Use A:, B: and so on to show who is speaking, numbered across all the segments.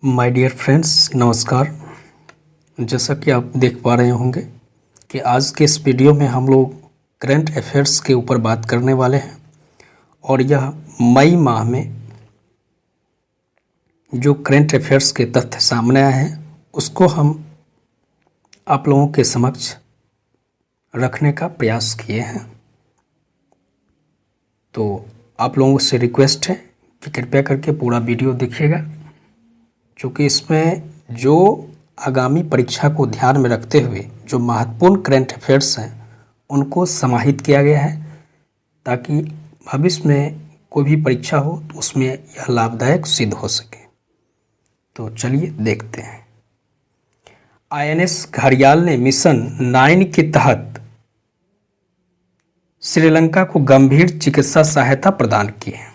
A: My dear friends, नमस्कार। जैसा कि आप देख पा रहे होंगे कि आज के इस वीडियो में हम लोग करंट अफेयर्स के ऊपर बात करने वाले हैं और यह मई माह में जो करंट अफेयर्स के तथ्य सामने आए हैं उसको हम आप लोगों के समक्ष रखने का प्रयास किए हैं। तो आप लोगों से रिक्वेस्ट है कि कृपया करके पूरा वीडियो देखिएगा, क्योंकि इसमें जो आगामी परीक्षा को ध्यान में रखते हुए जो महत्वपूर्ण करंट अफेयर्स हैं उनको समाहित किया गया है, ताकि भविष्य में कोई भी परीक्षा हो तो उसमें यह लाभदायक सिद्ध हो सके। तो चलिए देखते हैं। आईएनएस घड़ियाल ने मिशन 9 के तहत श्रीलंका को गंभीर चिकित्सा सहायता प्रदान की है।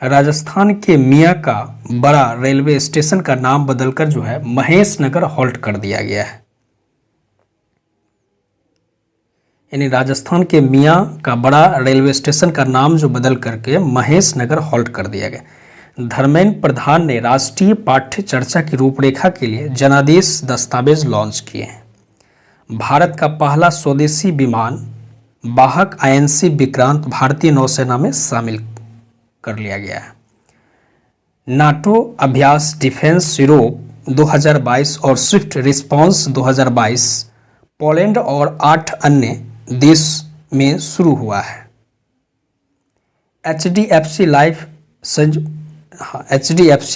A: राजस्थान के मियाँ का बड़ा रेलवे स्टेशन का नाम बदलकर महेश नगर हॉल्ट कर दिया गया है। यानी राजस्थान के मियाँ का बड़ा रेलवे स्टेशन का नाम जो बदल करके महेश नगर हॉल्ट कर दिया गया। धर्मेंद्र प्रधान ने राष्ट्रीय पाठ्य चर्चा की रूपरेखा के लिए जनादेश दस्तावेज लॉन्च किए हैं। भारत का पहला स्वदेशी विमान वाहक आईएनसी विक्रांत भारतीय नौसेना में शामिल कर लिया गया है। नाटो अभ्यास डिफेंस यूरोप 2022 और स्विफ्ट रिस्पांस 2022 पोलैंड और 8 अन्य देश में शुरू हुआ है। एचडीएफसी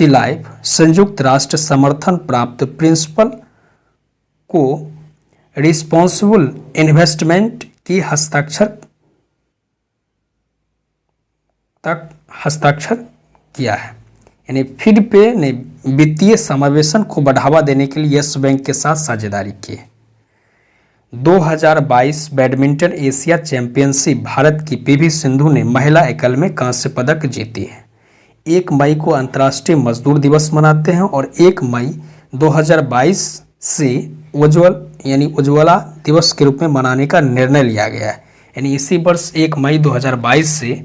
A: लाइफ संयुक्त राष्ट्र समर्थन प्राप्त प्रिंसिपल को रिस्पॉन्सिबल इन्वेस्टमेंट की हस्ताक्षर किया है। यानी फिडपे ने वित्तीय समावेशन को बढ़ावा देने के लिए यस बैंक के साथ साझेदारी की है। 2022 बैडमिंटन एशिया चैंपियनशिप भारत की पीवी सिंधु ने महिला एकल में कांस्य पदक जीती है। 1 मई को अंतर्राष्ट्रीय मजदूर दिवस मनाते हैं और 1 मई 2022 से उज्ज्वला दिवस के रूप में मनाने का निर्णय लिया गया है। यानी इसी वर्ष 1 मई 2022 से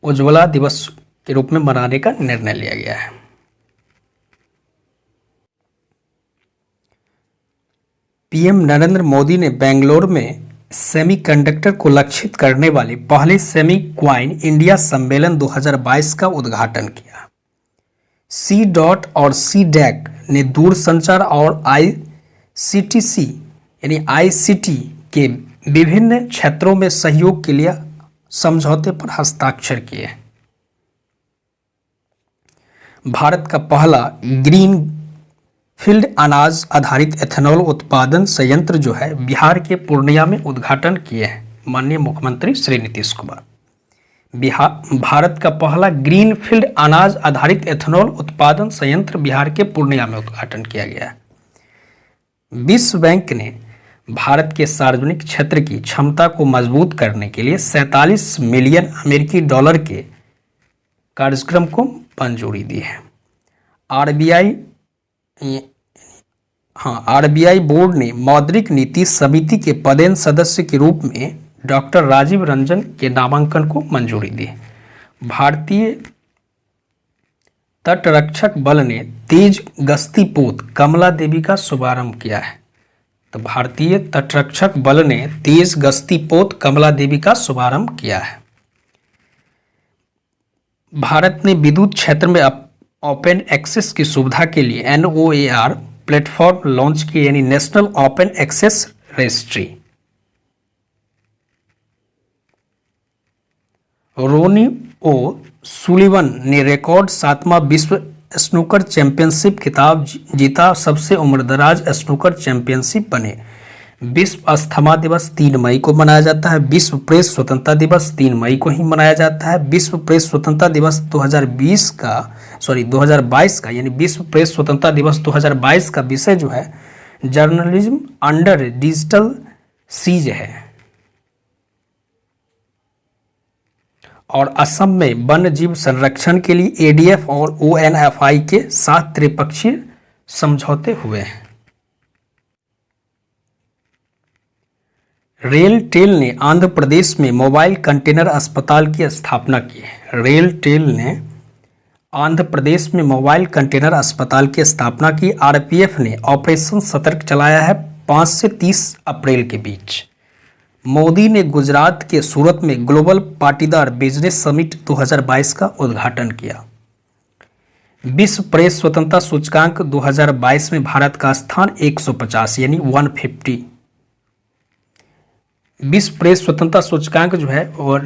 A: उज्ज्वला दिवस के रूप में मनाने का निर्णय लिया गया है। पीएम नरेंद्र मोदी ने बेंगलोर में सेमीकंडक्टर को लक्षित करने वाले पहले सेमी क्वाइन इंडिया सम्मेलन 2022 का उद्घाटन किया। सी डॉट और सी डैक ने दूरसंचार और आईसीटी के विभिन्न क्षेत्रों में सहयोग के लिए समझौते पर हस्ताक्षर किए। भारत का पहला ग्रीन फील्ड अनाज आधारित एथेनॉल उत्पादन संयंत्र बिहार के पूर्णिया में उद्घाटन किए हैं माननीय मुख्यमंत्री श्री नीतीश कुमार। भारत का पहला ग्रीन फील्ड अनाज आधारित एथेनॉल उत्पादन संयंत्र बिहार के पूर्णिया में उद्घाटन किया गया है। विश्व बैंक ने भारत के सार्वजनिक क्षेत्र की क्षमता को मजबूत करने के लिए 47 मिलियन अमेरिकी डॉलर के कार्यक्रम को मंजूरी दी है। आरबीआई बोर्ड ने मौद्रिक नीति समिति के पदेन सदस्य के रूप में डॉक्टर राजीव रंजन के नामांकन को मंजूरी दी। भारतीय तटरक्षक बल ने तेज गश्ती पोत कमला देवी का शुभारंभ किया है। तो भारतीय तटरक्षक बल ने तेज गश्ती पोत कमला देवी का शुभारंभ किया है। भारत ने विद्युत क्षेत्र में ओपन एक्सेस की सुविधा के लिए NOAR प्लेटफॉर्म लॉन्च किए, यानी नेशनल ओपन एक्सेस रजिस्ट्री। रोनी ओ सुलिवन ने रिकॉर्ड 7वां विश्व स्नूकर चैंपियनशिप खिताब जीता, सबसे उम्रदराज स्नूकर चैंपियनशिप बने। विश्व अस्थमा दिवस 3 मई को मनाया जाता है। विश्व प्रेस स्वतंत्रता दिवस 3 मई को ही मनाया जाता है। विश्व प्रेस स्वतंत्रता दिवस 2022 का यानी विश्व प्रेस स्वतंत्रता दिवस 2022 का विषय जर्नलिज्म अंडर डिजिटल सीज है। और असम में वन्य जीव संरक्षण के लिए एडीएफ और ओएनएफआई के साथ त्रिपक्षीय समझौते हुए हैं। रेलटेल ने आंध्र प्रदेश में मोबाइल कंटेनर अस्पताल की स्थापना की है। रेलटेल ने आंध्र प्रदेश में मोबाइल कंटेनर अस्पताल की स्थापना की। आरपीएफ ने ऑपरेशन सतर्क चलाया है 5 से 30 अप्रैल के बीच। मोदी ने गुजरात के सूरत में ग्लोबल पाटीदार बिजनेस समिट 2022 का उद्घाटन किया। विश्व प्रेस स्वतंत्रता सूचकांक 2022 में भारत का स्थान 150 यानी 150। विश्व प्रेस स्वतंत्रता सूचकांक जो है वो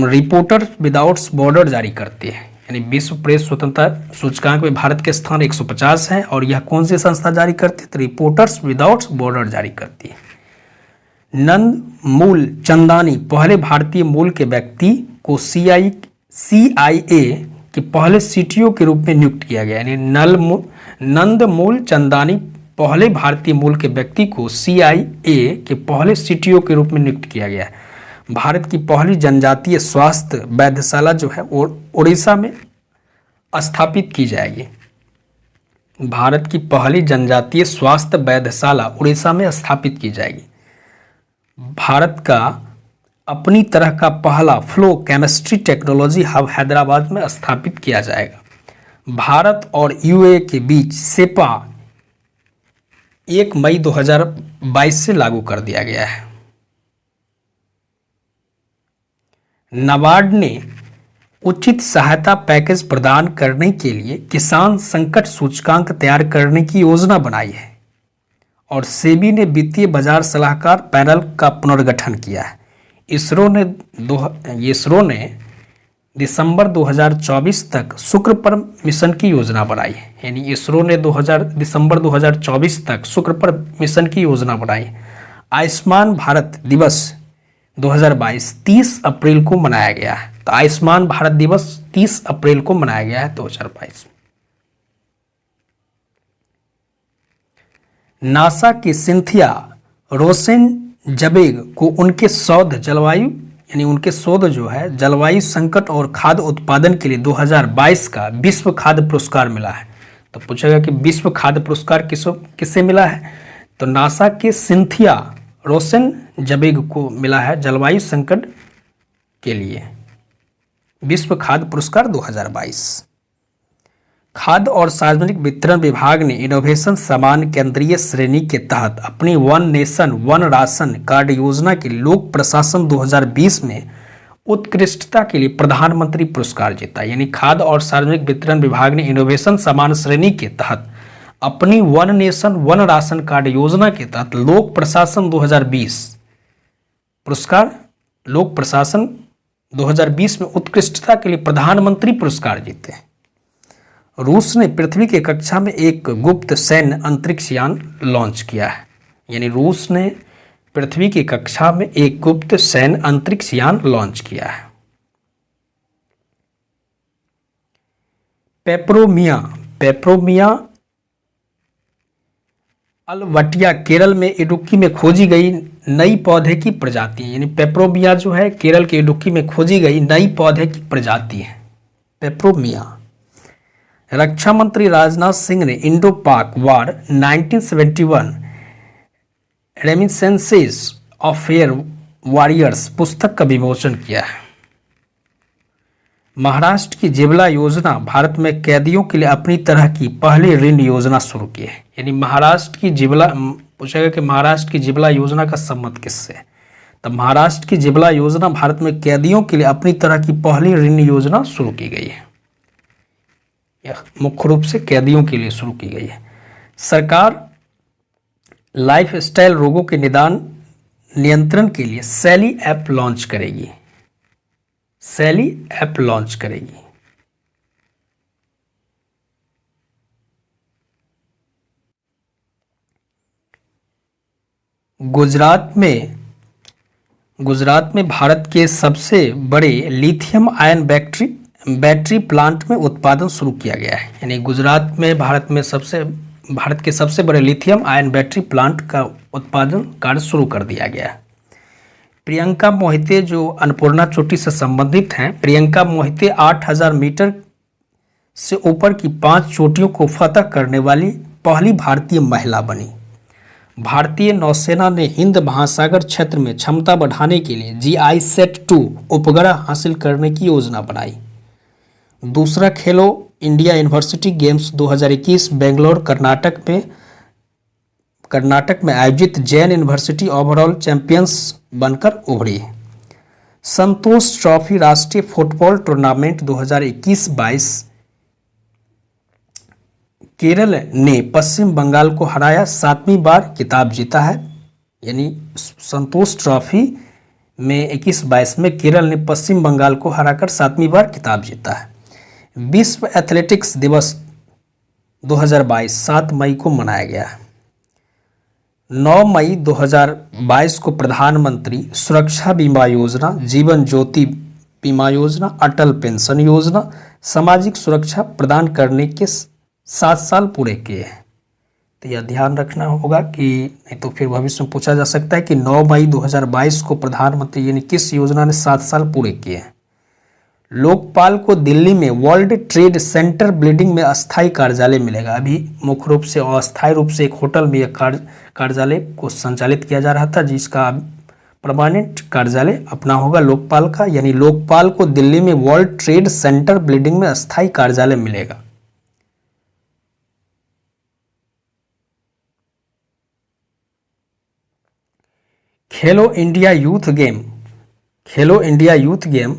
A: रिपोर्टर विदाउट बॉर्डर जारी करते हैं। यानी विश्व प्रेस स्वतंत्रता सूचकांक में भारत के स्थान 150 है और यह कौन सी संस्था जारी करती है? तो रिपोर्टर्स विदाउट बॉर्डर जारी करती है। नंद मूल चंदानी पहले भारतीय मूल के व्यक्ति को CIA के पहले सीटीओ के रूप में नियुक्त किया गया। यानी नंद मूल चंदानी पहले भारतीय मूल के व्यक्ति को CIA के पहले सीटीओ के रूप में नियुक्त किया गया है। भारत की पहली जनजातीय स्वास्थ्य वैधशाला जो है उड़ीसा में स्थापित की जाएगी। भारत की पहली जनजातीय स्वास्थ्य वैधशाला उड़ीसा में स्थापित की जाएगी। भारत का अपनी तरह का पहला flow chemistry technology hub Hyderabad में स्थापित किया जाएगा। भारत और यूएई के बीच सेपा 1 मई 2022 से लागू कर दिया गया है। नाबार्ड ने उचित सहायता पैकेज प्रदान करने के लिए किसान संकट सूचकांक तैयार करने की योजना बनाई है और सेबी ने वित्तीय बाजार सलाहकार पैनल का पुनर्गठन किया है। इसरो ने दिसंबर 2024 तक शुक्र पर मिशन की योजना बनाई है। यानी इसरो ने दिसंबर 2024 तक शुक्र पर मिशन की योजना बनाई। आयुष्मान भारत दिवस 2022 30 अप्रैल को मनाया गया है। तो आयुष्मान भारत दिवस 30 अप्रैल को मनाया गया है 2022। नासा की सिंथिया रोसेनजबेग को उनके शोध जो है जलवायु संकट और खाद्य उत्पादन के लिए 2022 का विश्व खाद्य पुरस्कार मिला है। तो पूछेगा कि विश्व खाद्य पुरस्कार किसे मिला है? तो नासा के सिंथिया रोसेनजबेग को मिला है जलवायु संकट के लिए विश्व खाद्य पुरस्कार 2022। खाद्य और सार्वजनिक वितरण विभाग ने इनोवेशन समान केंद्रीय श्रेणी के तहत अपनी one nation one ration card योजना के लोक प्रशासन 2020 में उत्कृष्टता के लिए प्रधानमंत्री पुरस्कार जीता। यानी खाद्य और सार्वजनिक वितरण विभाग ने इनोवेशन समान श्रेणी के तहत अपनी one nation one ration card योजना के तहत लोक प्रशासन 2020 पुरस्कार लोक प्रशासन 2020 में उत्कृष्टता के लिए प्रधानमंत्री पुरस्कार जीते। रूस ने पृथ्वी की कक्षा में एक गुप्त सैन्य अंतरिक्ष यान लॉन्च किया है। यानी रूस ने पृथ्वी की कक्षा में एक गुप्त सैन्य अंतरिक्ष यान लॉन्च किया है। पेप्रोमिया अलवटिया केरल में इडुक्की में खोजी गई नई पौधे की प्रजाति है। यानी पेप्रोमिया जो है केरल के इडुक्की में खोजी गई नई पौधे की प्रजाति है पेप्रोमिया। रक्षा मंत्री राजनाथ सिंह ने इंडो पाक वार 1971 रेमिनिसेंसेस ऑफ फेयर वॉरियर्स पुस्तक का विमोचन किया है। महाराष्ट्र की जिबला योजना भारत में कैदियों के लिए अपनी तरह की पहली ऋण योजना शुरू की है। यानी महाराष्ट्र की जिबला पूछेगा कि महाराष्ट्र की जिबला योजना का संबंध किससे है? तो महाराष्ट्र की जिबला योजना भारत में कैदियों के लिए अपनी तरह की पहली ऋण योजना शुरू की गई है। यह मुख्य रूप से कैदियों के लिए शुरू की गई है। सरकार लाइफस्टाइल रोगों के नियंत्रण के लिए सैली ऐप लॉन्च करेगी। गुजरात में भारत के सबसे बड़े लिथियम आयन बैटरी प्लांट में उत्पादन शुरू किया गया है। यानी गुजरात में भारत के सबसे बड़े लिथियम आयन बैटरी प्लांट का उत्पादन कार्य शुरू कर दिया गया है। प्रियंका मोहिते जो अन्नपूर्णा चोटी से संबंधित हैं, प्रियंका मोहिते 8000 मीटर से ऊपर की 5 चोटियों को फतह करने वाली पहली भारतीय महिला बनी। भारतीय नौसेना ने हिंद महासागर क्षेत्र में क्षमता बढ़ाने के लिए GISAT-2 उपग्रह हासिल करने की योजना बनाई। दूसरा खेलो India university games 2021 Bangalore Karnataka में आयोजित जैन यूनिवर्सिटी ओवरऑल चैंपियंस बनकर उभरी। संतोष ट्रॉफी राष्ट्रीय फुटबॉल टूर्नामेंट 2021-22 केरल ने पश्चिम बंगाल को हराया, 7वीं बार खिताब जीता है। यानी संतोष ट्रॉफी में 21-22 में केरल ने पश्चिम बंगाल को हराकर 7वीं बार खिताब जीता है। विश्व एथलेटिक्स दिवस 2022 7 मई को मनाया गया। 9 मई 2022 को प्रधानमंत्री सुरक्षा बीमा योजना, जीवन ज्योति बीमा योजना, अटल पेंशन योजना, सामाजिक सुरक्षा प्रदान करने के 7 साल पूरे किए हैं। तो यह ध्यान रखना होगा कि नहीं तो फिर भविष्य में पूछा जा सकता है कि 9 मई 2022 को प्रधानमंत्री यानी किस योजना ने 7 साल पूरे किए हैं। लोकपाल को दिल्ली में वर्ल्ड ट्रेड सेंटर बिल्डिंग में अस्थायी कार्यालय मिलेगा। अभी मुख्य रूप से अस्थायी रूप से एक होटल में यह कार्यालय को संचालित किया जा रहा था, जिसका परमानेंट कार्यालय अपना होगा लोकपाल का। यानी लोकपाल को दिल्ली में वर्ल्ड ट्रेड सेंटर बिल्डिंग में अस्थायी कार्यालय मिलेगा। खेलो इंडिया यूथ गेम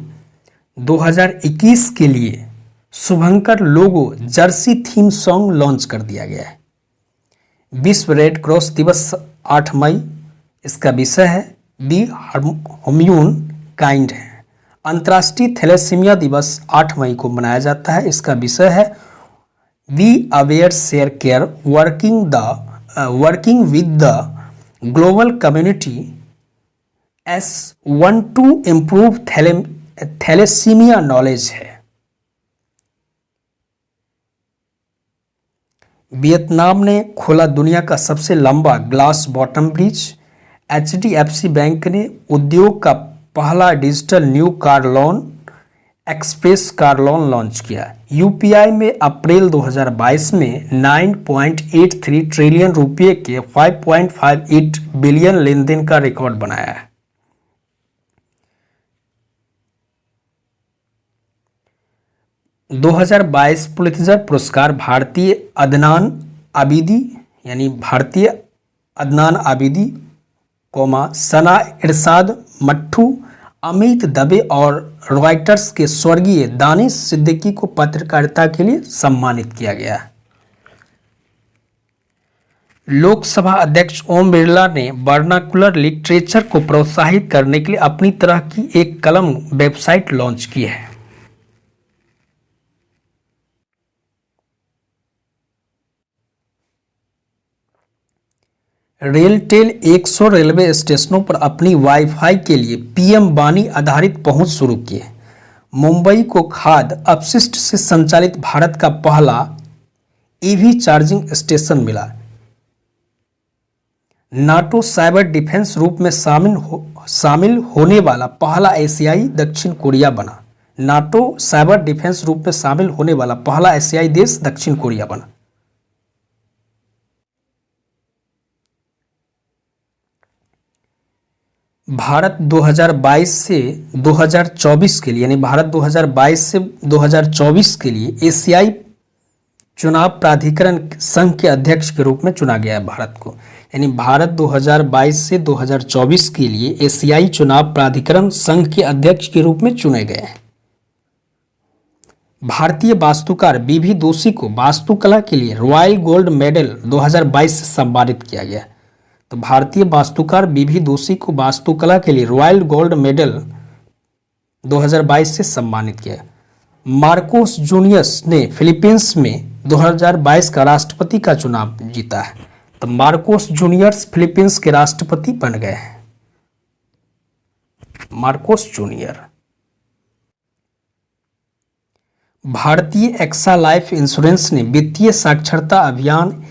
A: 2021 के लिए शुभंकर लोगो जर्सी थीम सॉन्ग लॉन्च कर दिया गया है। विश्व रेड क्रॉस दिवस 8 मई, इसका विषय है बी ह्यूमन काइंड है। अंतर्राष्ट्रीय थैलेसीमिया दिवस 8 मई को मनाया जाता है, इसका विषय है we aware share care working with the global community S1 to improve thalassemia knowledge है। वियतनाम ने खोला दुनिया का सबसे लंबा glass bottom bridge. HDFC bank ने उद्योग का पहला digital new car loan express car loan launch किया। UPI में अप्रैल 2022 में 9.83 ट्रिलियन रुपये के 5.58 बिलियन लेनदेन का रिकॉर्ड बनाया है। $2022 पुलित्जर पुरस्कार भारतीय अदनान आबिदी, सना इरशाद मट्टू, अमित दबे और रॉयटर्स के स्वर्गीय दानिश सिद्दीकी को पत्रकारिता के लिए सम्मानित किया गया। लोकसभा अध्यक्ष ओम बिरला ने वर्नाकुलर लिटरेचर को प्रोत्साहित करने के लिए अपनी तरह की एक कलम वेबसाइट लॉन्च की है। रेलटेल 100 रेलवे स्टेशनों पर अपनी वाईफाई के लिए पीएम वाणी आधारित पहुंच शुरू की है। मुंबई को खाद्य अपशिष्ट से संचालित भारत का पहला ईवी चार्जिंग स्टेशन मिला। नाटो साइबर डिफेंस रूप में शामिल होने वाला पहला एशियाई दक्षिण कोरिया बना। नाटो साइबर डिफेंस रूप में शामिल होने वाला पहला एशियाई देश दक्षिण कोरिया बना। भारत 2022 से 2024 के लिए यानी भारत 2022 से 2024 के लिए एशियाई चुनाव प्राधिकरण संघ के अध्यक्ष के रूप में चुना गया है भारत को। यानी भारत 2022 से 2024 के लिए एशियाई चुनाव प्राधिकरण संघ के अध्यक्ष के रूप में चुने गए हैं। भारतीय वास्तुकार बीवी दोषी को वास्तुकला के लिए रॉयल गोल्ड मेडल 2022 से सम्मानित किया गया। तो भारतीय वास्तुकार बीवी दोषी को वास्तुकला के लिए रॉयल गोल्ड मेडल 2022 से सम्मानित किया। मार्कोस जूनियर्स ने फिलीपींस में 2022 का राष्ट्रपति का चुनाव जीता है। तो मार्कोस जूनियर्स फिलीपींस के राष्ट्रपति बन गए हैं। Marcos junior. भारतीय एक्सा लाइफ इंश्योरेंस ने वित्तीय साक्षरता अभियान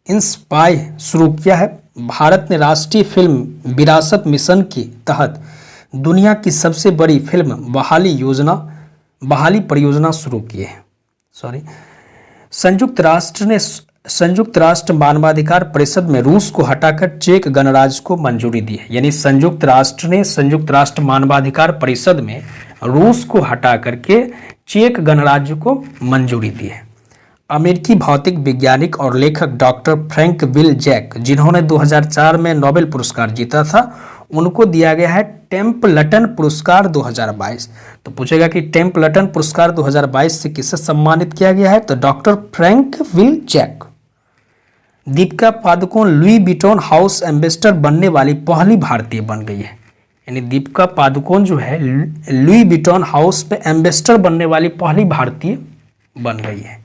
A: इंस्पाई शुरू किया है। भारत ने राष्ट्रीय फिल्म विरासत मिशन के तहत दुनिया की सबसे बड़ी फिल्म बहाली परियोजना शुरू की है। संयुक्त राष्ट्र मानवाधिकार परिषद में रूस को हटाकर चेक गणराज्य को मंजूरी दी है। यानी संयुक्त राष्ट्र मानवाधिकार परिषद में रूस को हटा करके चेक गणराज्य को मंजूरी दी है। अमेरिकी भौतिक वैज्ञानिक और लेखक डॉक्टर फ्रैंक विल जैक, जिन्होंने 2004 में नोबेल पुरस्कार जीता था, उनको दिया गया है टेम्पल्टन पुरस्कार 2022। तो पूछेगा कि टेम्पल्टन पुरस्कार 2022 से किसे सम्मानित किया गया है, तो doctor Frank Will Jack. Deepika Padukone Louis Vuitton house ambassador बनने वाली पहली भारतीय बन गई है। यानी दीपिका पादुकोण जो है लुई विटॉन हाउस में एम्बेसडर बनने वाली पहली भारतीय बन गई है।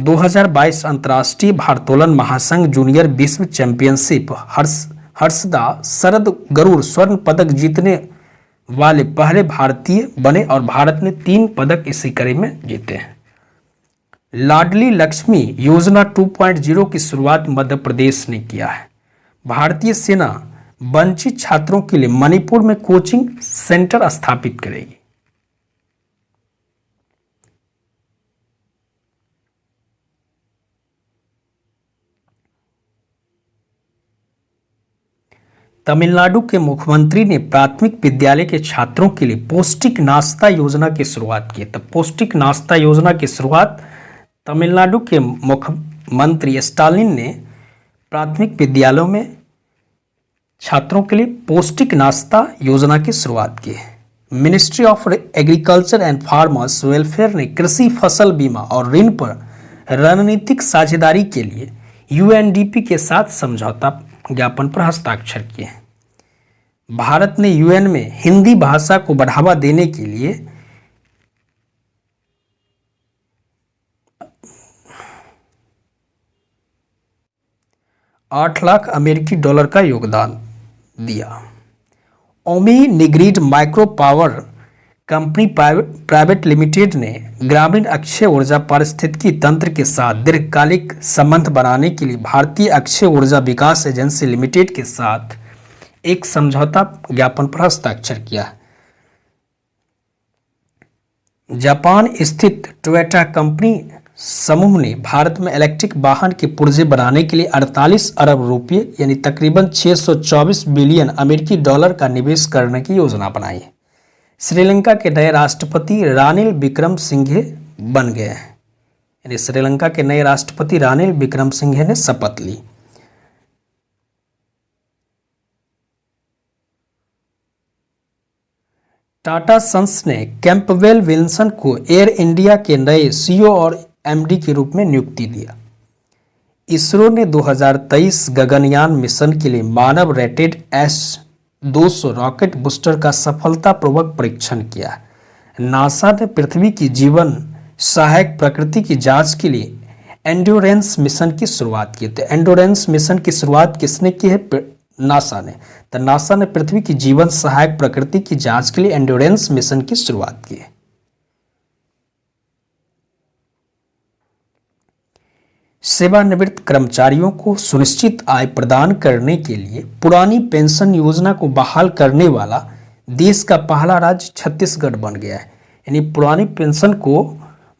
A: 2022 अंतर्राष्ट्रीय भारोत्तोलन महासंघ जूनियर विश्व चैंपियनशिप हर्षदा शरद गरुड़ स्वर्ण पदक जीतने वाले पहले भारतीय बने और भारत ने 3 पदक इसी कड़ी में जीते हैं। लाडली लक्ष्मी योजना 2.0 की शुरुआत मध्य प्रदेश ने किया है। भारतीय सेना वंचित छात्रों के लिए मणिपुर में कोचिंग सेंटर स्थापित करेगी। तमिलनाडु के मुख्यमंत्री ने प्राथमिक विद्यालय के छात्रों के लिए पौष्टिक नाश्ता योजना की शुरुआत की। तो पौष्टिक नाश्ता योजना की शुरुआत तमिलनाडु के मुख्यमंत्री स्टालिन ने प्राथमिक विद्यालयों में छात्रों के लिए पौष्टिक नाश्ता योजना की शुरुआत की है। Ministry of agriculture and farmers welfare ने कृषि फसल बीमा और ऋण पर रणनीतिक साझेदारी के लिए यूएनडीपी के साथ समझौता ज्ञापन पर हस्ताक्षर किए हैं। भारत ने यूएन में हिंदी भाषा को बढ़ावा देने के लिए $8 लाख का योगदान दिया। Omnigrid micro power company private limited ने ग्रामीण अक्षय ऊर्जा पारिस्थितिकी तंत्र के साथ दीर्घकालिक संबंध बनाने के लिए भारतीय अक्षय ऊर्जा विकास एजेंसी लिमिटेड के साथ एक समझौता ज्ञापन पर हस्ताक्षर किया। जापान स्थित टोयोटा कंपनी समूह ने भारत में इलेक्ट्रिक वाहन के पुर्जे बनाने के लिए 48 अरब रुपये यानी तकरीबन 624 बिलियन अमेरिकी डॉलर का निवेश करने की योजना बनाई है। श्रीलंका के नए राष्ट्रपति रानिल विक्रमसिंघे बन गए हैं। यानी श्रीलंका के नए राष्ट्रपति रानिल विक्रमसिंघे ने शपथ ली। टाटा सन्स ने कैंपबेल विल्सन को एयर इंडिया के नए सीईओ और एमडी के रूप में नियुक्ति दिया। इसरो ने 2023 गगनयान मिशन के लिए मानव रेटेड S-200 रॉकेट बूस्टर का सफलतापूर्वक परीक्षण किया। नासा ने पृथ्वी की जीवन सहायक प्रकृति की जांच के लिए एंड्योरेंस मिशन की शुरुआत की। तो एंड्योरेंस मिशन की शुरुआत किसने की है? नासा ने। तो नासा ने पृथ्वी की जीवन सहायक प्रकृति की जांच के लिए एंड्योरेंस मिशन की शुरुआत की है। सेवानिवृत्त कर्मचारियों को सुनिश्चित आय प्रदान करने के लिए पुरानी पेंशन योजना को बहाल करने वाला देश का पहला राज्य छत्तीसगढ़ बन गया है। यानी पुरानी पेंशन को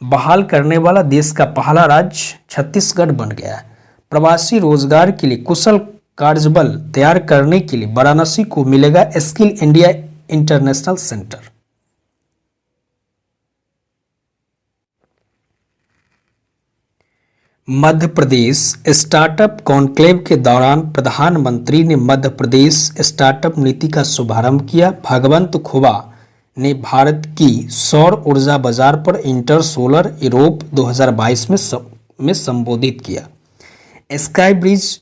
A: बहाल करने वाला देश का पहला राज्य छत्तीसगढ़ बन गया है। प्रवासी रोजगार के लिए कुशल कार्यबल तैयार करने के लिए वाराणसी को मिलेगा skill India international centre. Madhya Pradesh startup conclave के दौरान प्रधानमंत्री ने मध्य प्रदेश स्टार्टअप नीति का शुभारंभ किया। भगवंत खुबा ने भारत की सौर ऊर्जा बाजार पर इंटर सोलर यूरोप 2022 में संबोधित किया। स्काई ब्रिज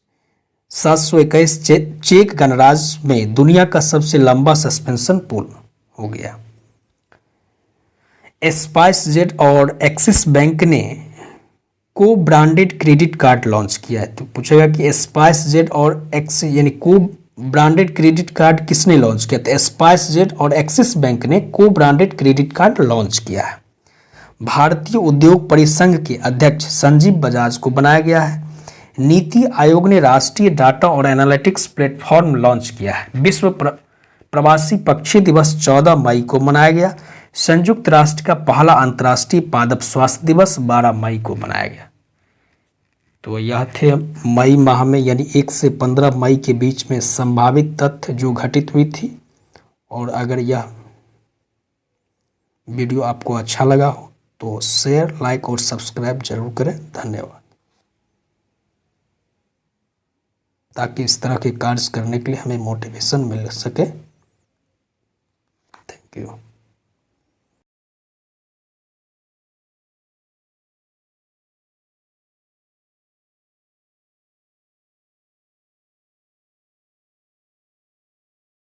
A: 721 चेक गणराज्य में दुनिया का सबसे लंबा सस्पेंशन पुल हो गया। स्पाइसजेट और एक्सिस बैंक ने को ब्रांडेड क्रेडिट कार्ड लॉन्च किया है। तो पूछेगा कि स्पाइसजेट और एक्सिस यानी को ब्रांडेड क्रेडिट कार्ड किसने लॉन्च किया? तो स्पाइसजेट और एक्सिस बैंक ने को ब्रांडेड क्रेडिट कार्ड लॉन्च किया है। भारतीय उद्योग परिसंघ के अध्यक्ष संजीव बजाज को बनाया गया है। नीति आयोग ने राष्ट्रीय डाटा और एनालिटिक्स प्लेटफॉर्म लॉन्च किया है। विश्व प्रवासी पक्षी दिवस 14 मई को मनाया गया। संयुक्त राष्ट्र का पहला अंतर्राष्ट्रीय पादप स्वास्थ्य दिवस 12 मई को मनाया गया। तो यह थे मई माह में यानी 1 से 15 मई के बीच में संभावित तथ्य जो घटित हुई थी। और अगर यह वीडियो आपको अच्छा लगा हो तो शेयर, लाइक और सब्सक्राइब जरूर करें। धन्यवाद। ताकि इस तरह के कार्य करने के लिए हमें मोटिवेशन मिल सके। Thank you.